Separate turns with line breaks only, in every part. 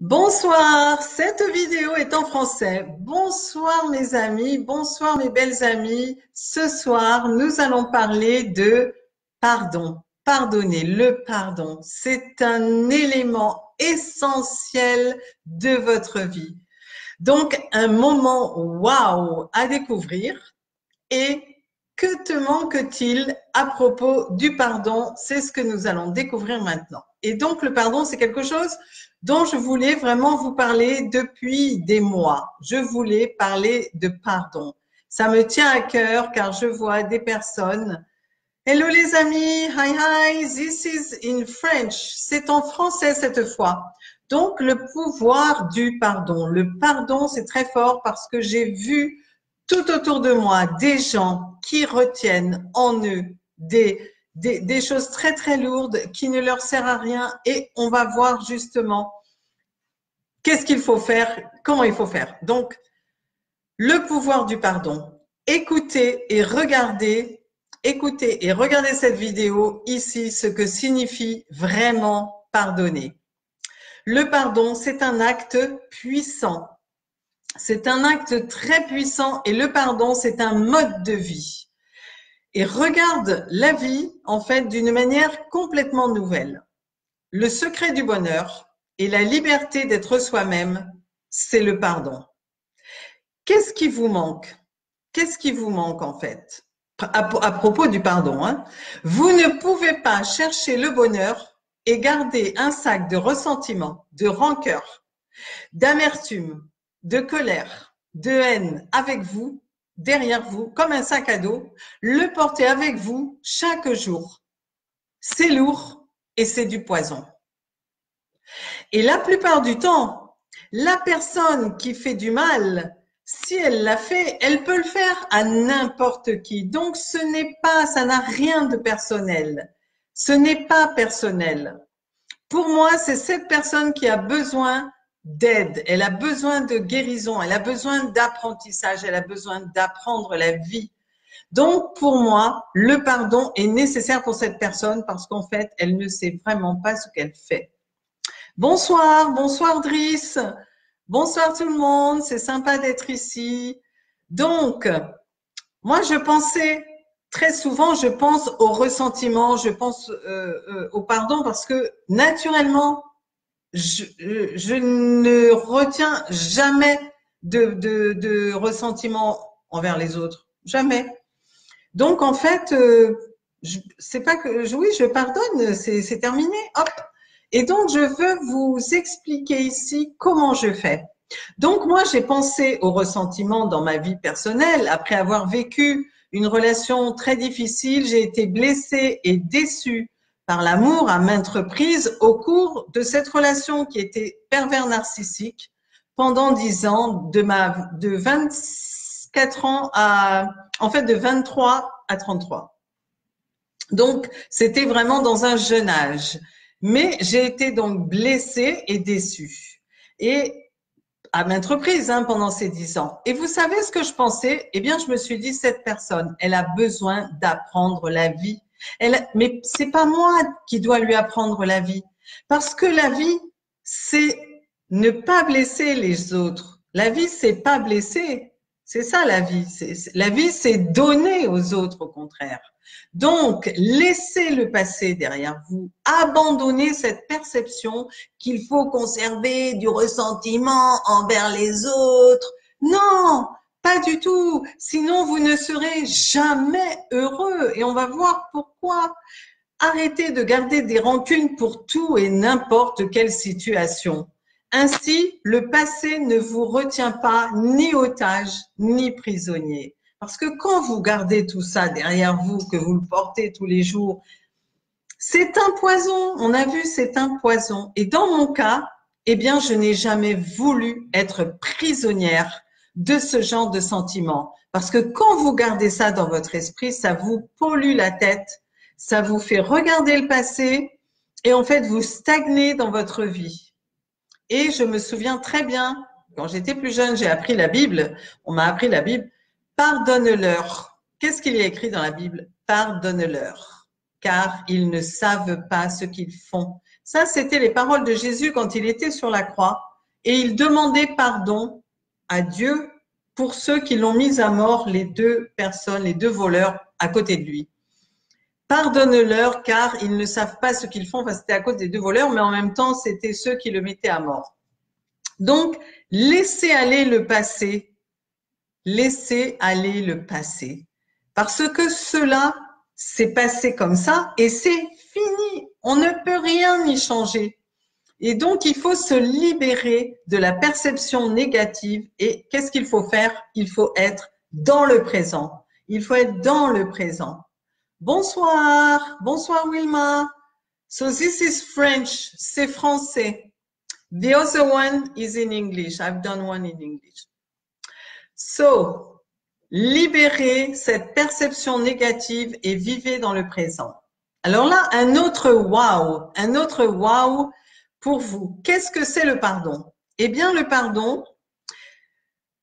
Bonsoir, cette vidéo est en français. Bonsoir mes amis, bonsoir mes belles amies. Ce soir, nous allons parler de pardon. Pardonner, le pardon, c'est un élément essentiel de votre vie. Donc, un moment waouh à découvrir. Et que te manque-t-il à propos du pardon? C'est ce que nous allons découvrir maintenant. Et donc, le pardon, c'est quelque chose dont je voulais vraiment vous parler depuis des mois. Je voulais parler de pardon. Ça me tient à cœur car je vois des personnes. Hello les amis, hi hi, this is in French. C'est en français cette fois. Donc, le pouvoir du pardon. Le pardon, c'est très fort parce que j'ai vu tout autour de moi des gens qui retiennent en eux des choses très très lourdes qui ne leur servent à rien et on va voir justement qu'est-ce qu'il faut faire, comment il faut faire. Donc, le pouvoir du pardon. Écoutez et regardez cette vidéo ici, ce que signifie vraiment pardonner. Le pardon, c'est un acte puissant. C'est un acte très puissant et le pardon, c'est un mode de vie. Et regarde la vie, en fait, d'une manière complètement nouvelle. Le secret du bonheur et la liberté d'être soi-même, c'est le pardon. Qu'est-ce qui vous manque? Qu'est-ce qui vous manque, en fait? À propos du pardon, hein? Vous ne pouvez pas chercher le bonheur et garder un sac de ressentiment, de rancœur, d'amertume, de colère, de haine avec vous, derrière vous, comme un sac à dos, le porter avec vous chaque jour. C'est lourd et c'est du poison. Et la plupart du temps, la personne qui fait du mal, si elle l'a fait, elle peut le faire à n'importe qui. Donc ce n'est pas, ça n'a rien de personnel. Ce n'est pas personnel. Pour moi, c'est cette personne qui a besoin d'aide, elle a besoin de guérison, elle a besoin d'apprentissage, elle a besoin d'apprendre la vie. Donc, pour moi, le pardon est nécessaire pour cette personne parce qu'en fait, elle ne sait vraiment pas ce qu'elle fait. Bonsoir, bonsoir Driss, bonsoir tout le monde, c'est sympa d'être ici. Donc, moi je pensais, très souvent je pense au ressentiment, je pense au pardon parce que naturellement, je ne retiens jamais de ressentiment envers les autres, jamais. Donc en fait, c'est pas que oui, je pardonne, c'est terminé, hop. Et donc je veux vous expliquer ici comment je fais. Donc moi j'ai pensé au ressentiment dans ma vie personnelle après avoir vécu une relation très difficile, j'ai été blessée et déçue par l'amour à maintes reprises au cours de cette relation qui était pervers narcissique pendant 10 ans de 24 ans à en fait de 23 à 33. Donc c'était vraiment dans un jeune âge. Mais j'ai été donc blessée et déçue. Et à maintes reprises pendant ces 10 ans. Et vous savez ce que je pensais? Eh bien, je me suis dit, cette personne, elle a besoin d'apprendre la vie. Mais c'est pas moi qui dois lui apprendre la vie. Parce que la vie, c'est ne pas blesser les autres. La vie, c'est pas blesser. C'est ça la vie. La vie, c'est donner aux autres, au contraire. Donc, laissez le passé derrière vous. Abandonnez cette perception qu'il faut conserver du ressentiment envers les autres. Non, pas du tout. Sinon, vous ne serez jamais heureux. Et on va voir pourquoi. Arrêtez de garder des rancunes pour tout et n'importe quelle situation. Ainsi, le passé ne vous retient pas ni otage ni prisonnier. Parce que quand vous gardez tout ça derrière vous, que vous le portez tous les jours, c'est un poison. On a vu, c'est un poison. Et dans mon cas, eh bien, je n'ai jamais voulu être prisonnière de ce genre de sentiments. Parce que quand vous gardez ça dans votre esprit, ça vous pollue la tête, ça vous fait regarder le passé et en fait, vous stagnez dans votre vie. Et je me souviens très bien, quand j'étais plus jeune, j'ai appris la Bible. On m'a appris la Bible. Pardonne-leur. Qu'est-ce qu'il y a écrit dans la Bible? Pardonne-leur, car ils ne savent pas ce qu'ils font. Ça, c'était les paroles de Jésus quand il était sur la croix et il demandait pardon à Dieu pour ceux qui l'ont mis à mort, les deux personnes, les deux voleurs à côté de lui. Pardonne-leur car ils ne savent pas ce qu'ils font. Enfin, c'était à cause des deux voleurs, mais en même temps, c'était ceux qui le mettaient à mort. Donc, laissez aller le passé. Laissez aller le passé. Parce que cela s'est passé comme ça et c'est fini. On ne peut rien y changer. Et donc, il faut se libérer de la perception négative. Et qu'est-ce qu'il faut faire? Il faut être dans le présent. Il faut être dans le présent. Bonsoir. Bonsoir, Wilma. So this is French. C'est français. The other one is in English. I've done one in English. So, libérez cette perception négative et vivez dans le présent. Alors là, un autre wow pour vous. Qu'est-ce que c'est le pardon? Eh bien, le pardon,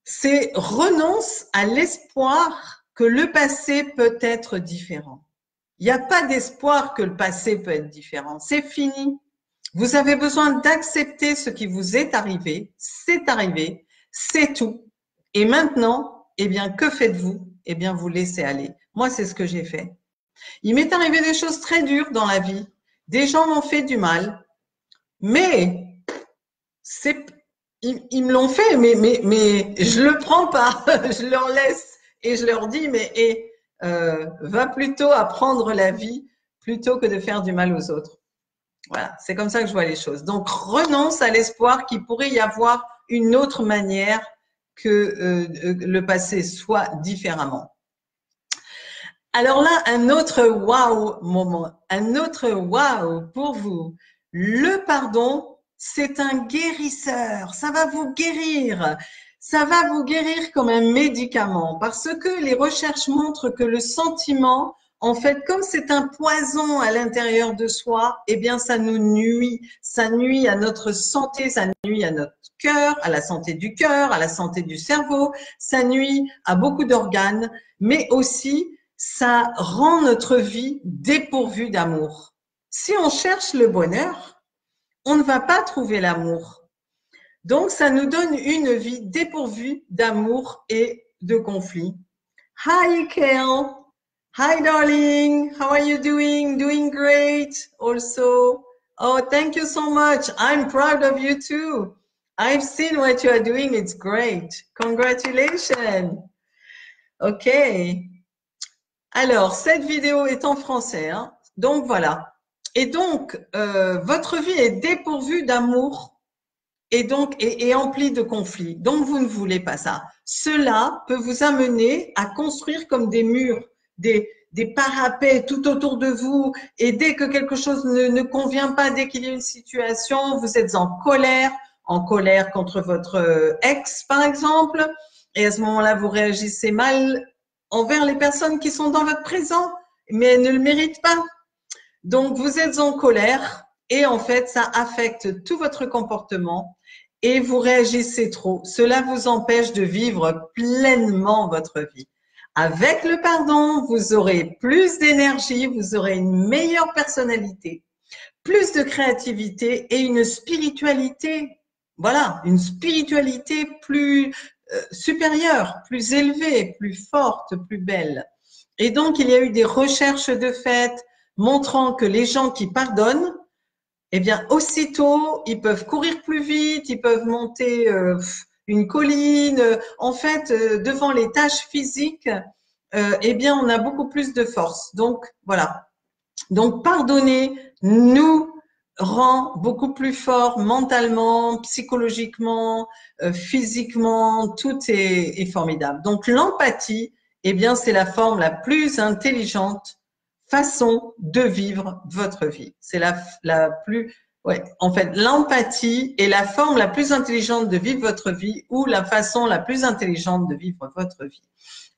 c'est renonce à l'espoir que le passé peut être différent. Il n'y a pas d'espoir que le passé peut être différent. C'est fini. Vous avez besoin d'accepter ce qui vous est arrivé. C'est tout. Et maintenant, eh bien, que faites-vous? Eh bien, vous laissez aller. Moi, c'est ce que j'ai fait. Il m'est arrivé des choses très dures dans la vie. Des gens m'ont fait du mal. Mais ils me l'ont fait, mais je le prends pas. Je leur laisse et je leur dis, va plutôt apprendre la vie plutôt que de faire du mal aux autres. Voilà, c'est comme ça que je vois les choses. Donc, renonce à l'espoir qu'il pourrait y avoir une autre manière que le passé soit différemment. Alors là, un autre wow moment, un autre wow pour vous. Le pardon, c'est un guérisseur. Ça va vous guérir. Ça va vous guérir comme un médicament parce que les recherches montrent que le sentiment, en fait, comme c'est un poison à l'intérieur de soi, eh bien, ça nous nuit. Ça nuit à notre santé, ça nuit à notre cœur, à la santé du cœur, à la santé du cerveau. Ça nuit à beaucoup d'organes, mais aussi, ça rend notre vie dépourvue d'amour. Si on cherche le bonheur, on ne va pas trouver l'amour. Donc, ça nous donne une vie dépourvue d'amour et de conflit. Hi, Kel. Hi, darling. How are you doing? Doing great also. Oh, thank you so much. I'm proud of you too. I've seen what you are doing. It's great. Congratulations. OK. Alors, cette vidéo est en français. Hein? Donc, voilà. Et donc, votre vie est dépourvue d'amour et donc est emplie de conflits. Donc, vous ne voulez pas ça. Cela peut vous amener à construire comme des murs, des parapets tout autour de vous. Et dès que quelque chose ne convient pas, dès qu'il y a une situation, vous êtes en colère contre votre ex, par exemple. Et à ce moment-là, vous réagissez mal envers les personnes qui sont dans votre présent, mais elles ne le méritent pas. Donc, vous êtes en colère et en fait, ça affecte tout votre comportement et vous réagissez trop. Cela vous empêche de vivre pleinement votre vie. Avec le pardon, vous aurez plus d'énergie, vous aurez une meilleure personnalité, plus de créativité et une spiritualité. Voilà, une spiritualité plus supérieure, plus élevée, plus forte, plus belle. Et donc, il y a eu des recherches de fait montrant que les gens qui pardonnent, eh bien, aussitôt, ils peuvent courir plus vite, ils peuvent monter une colline. En fait, devant les tâches physiques, eh bien, on a beaucoup plus de force. Donc, voilà. Donc, pardonner nous rend beaucoup plus fort mentalement, psychologiquement, physiquement, tout est formidable. Donc, l'empathie, eh bien, c'est la forme la plus intelligente façon de vivre votre vie. C'est la plus, ouais, en fait, l'empathie est la forme la plus intelligente de vivre votre vie ou la façon la plus intelligente de vivre votre vie.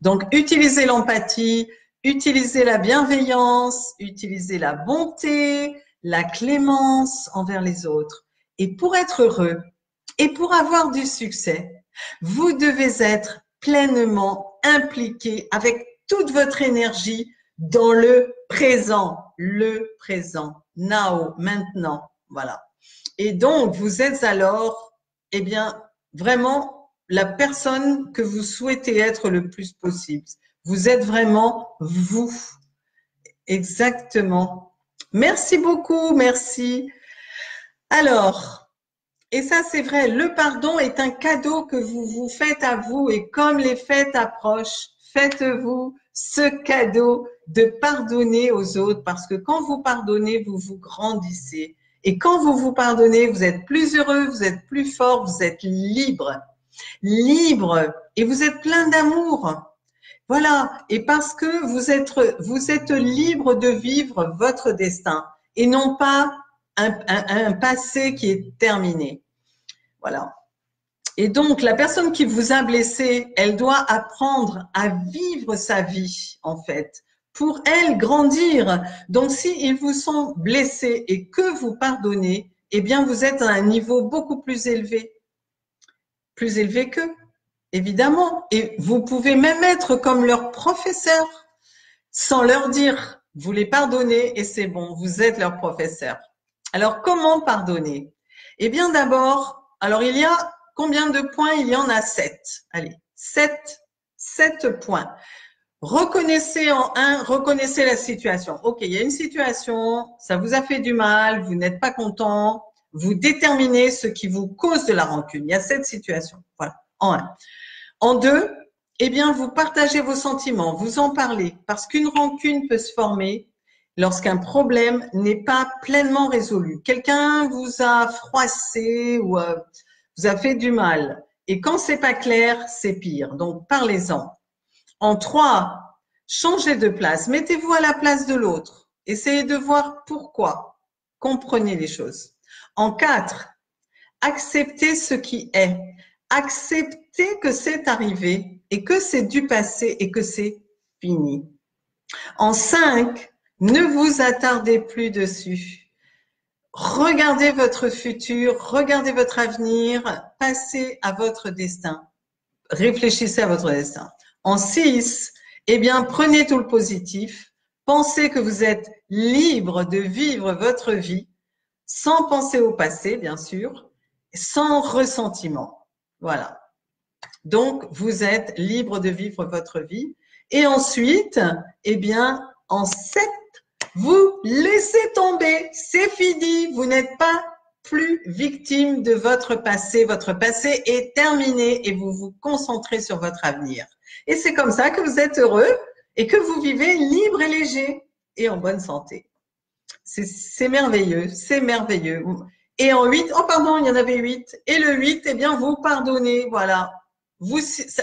Donc, utilisez l'empathie, utilisez la bienveillance, utilisez la bonté, la clémence envers les autres. Et pour être heureux et pour avoir du succès, vous devez être pleinement impliqué avec toute votre énergie dans le présent, now, maintenant. Voilà. Et donc, vous êtes alors, eh bien, vraiment la personne que vous souhaitez être le plus possible. Vous êtes vraiment vous. Exactement. Merci beaucoup, merci. Alors, et ça c'est vrai, le pardon est un cadeau que vous vous faites à vous et comme les fêtes approchent, faites-vous ce cadeau de pardonner aux autres parce que quand vous pardonnez, vous vous grandissez. Et quand vous vous pardonnez, vous êtes plus heureux, vous êtes plus fort, vous êtes libre. Libre et vous êtes plein d'amour. Voilà, et parce que vous êtes libre de vivre votre destin et non pas un passé qui est terminé. Voilà. Et donc, la personne qui vous a blessé, elle doit apprendre à vivre sa vie, en fait, pour elle grandir. Donc, s'ils vous sont blessés et que vous pardonnez, eh bien, vous êtes à un niveau beaucoup plus élevé qu'eux. Évidemment, et vous pouvez même être comme leur professeur sans leur dire, vous les pardonnez et c'est bon, vous êtes leur professeur. Alors, comment pardonner? Eh bien, d'abord, alors il y a combien de points? Il y en a 7. Allez, 7 points. Reconnaissez en un, reconnaissez la situation. Ok, il y a une situation, ça vous a fait du mal, vous n'êtes pas content, vous déterminez ce qui vous cause de la rancune. Il y a 7 situations. Voilà, en un. En 2, eh bien, vous partagez vos sentiments, vous en parlez, parce qu'une rancune peut se former lorsqu'un problème n'est pas pleinement résolu. Quelqu'un vous a froissé ou vous a fait du mal. Et quand c'est pas clair, c'est pire. Donc, parlez-en. En 3, changez de place. Mettez-vous à la place de l'autre. Essayez de voir pourquoi. Comprenez les choses. En 4, acceptez ce qui est. Acceptez que c'est arrivé et que c'est du passé et que c'est fini. En 5, ne vous attardez plus dessus. Regardez votre futur, regardez votre avenir, passez à votre destin. Réfléchissez à votre destin. En 6, eh bien, prenez tout le positif. Pensez que vous êtes libre de vivre votre vie sans penser au passé, bien sûr, sans ressentiment. Voilà. Donc, vous êtes libre de vivre votre vie. Et ensuite, eh bien, en 7, vous laissez tomber. C'est fini. Vous n'êtes pas plus victime de votre passé. Votre passé est terminé et vous vous concentrez sur votre avenir. Et c'est comme ça que vous êtes heureux et que vous vivez libre et léger et en bonne santé. C'est merveilleux, c'est merveilleux. Et en 8, oh pardon, il y en avait 8. Et le 8, eh bien, vous pardonnez, voilà. Vous,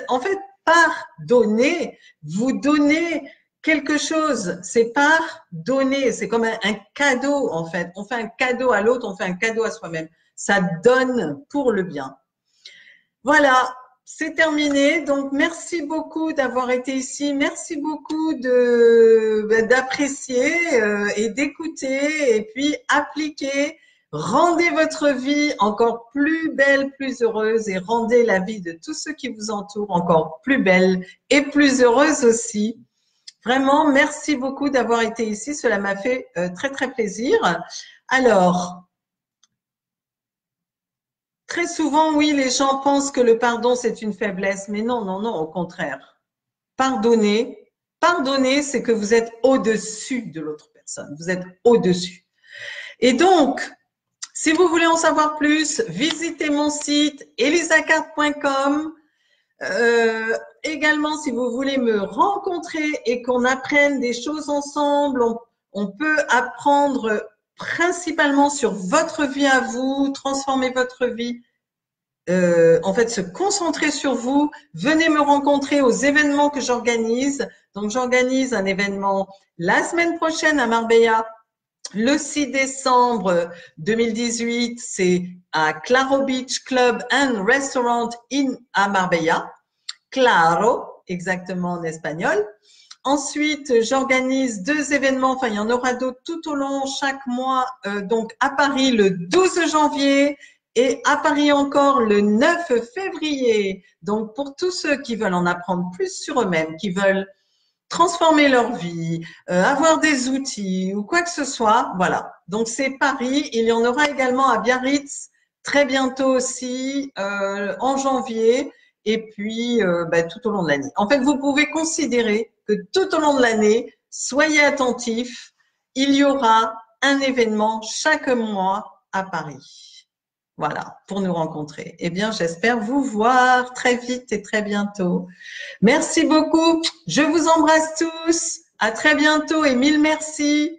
en fait, pardonner, vous donnez quelque chose. C'est pardonner, c'est comme un cadeau, en fait. On fait un cadeau à l'autre, on fait un cadeau à soi-même. Ça donne pour le bien. Voilà, c'est terminé. Donc, merci beaucoup d'avoir été ici. Merci beaucoup d'apprécier et d'écouter et puis appliquer. Rendez votre vie encore plus belle, plus heureuse et rendez la vie de tous ceux qui vous entourent encore plus belle et plus heureuse aussi. Vraiment, merci beaucoup d'avoir été ici. Cela m'a fait très, très plaisir. Alors, très souvent, oui, les gens pensent que le pardon, c'est une faiblesse, mais non, non, non, au contraire. Pardonner, c'est que vous êtes au-dessus de l'autre personne. Vous êtes au-dessus. Et donc, si vous voulez en savoir plus, visitez mon site elisacarte.com. Également, si vous voulez me rencontrer et qu'on apprenne des choses ensemble, on peut apprendre principalement sur votre vie à vous, transformer votre vie, en fait se concentrer sur vous. Venez me rencontrer aux événements que j'organise. Donc, j'organise un événement la semaine prochaine à Marbella. Le 6 décembre 2018, c'est à Claro Beach Club and Restaurant à Marbella. Claro, exactement en espagnol. Ensuite, j'organise 2 événements, enfin il y en aura d'autres tout au long chaque mois, donc à Paris le 12 janvier et à Paris encore le 9 février. Donc pour tous ceux qui veulent en apprendre plus sur eux-mêmes, qui veulent transformer leur vie, avoir des outils ou quoi que ce soit. Voilà. Donc, c'est Paris. Il y en aura également à Biarritz très bientôt aussi, en janvier, et puis tout au long de l'année. En fait, vous pouvez considérer que tout au long de l'année, soyez attentifs, il y aura un événement chaque mois à Paris. Voilà, pour nous rencontrer. Eh bien, j'espère vous voir très vite et très bientôt. Merci beaucoup. Je vous embrasse tous. À très bientôt et mille merci.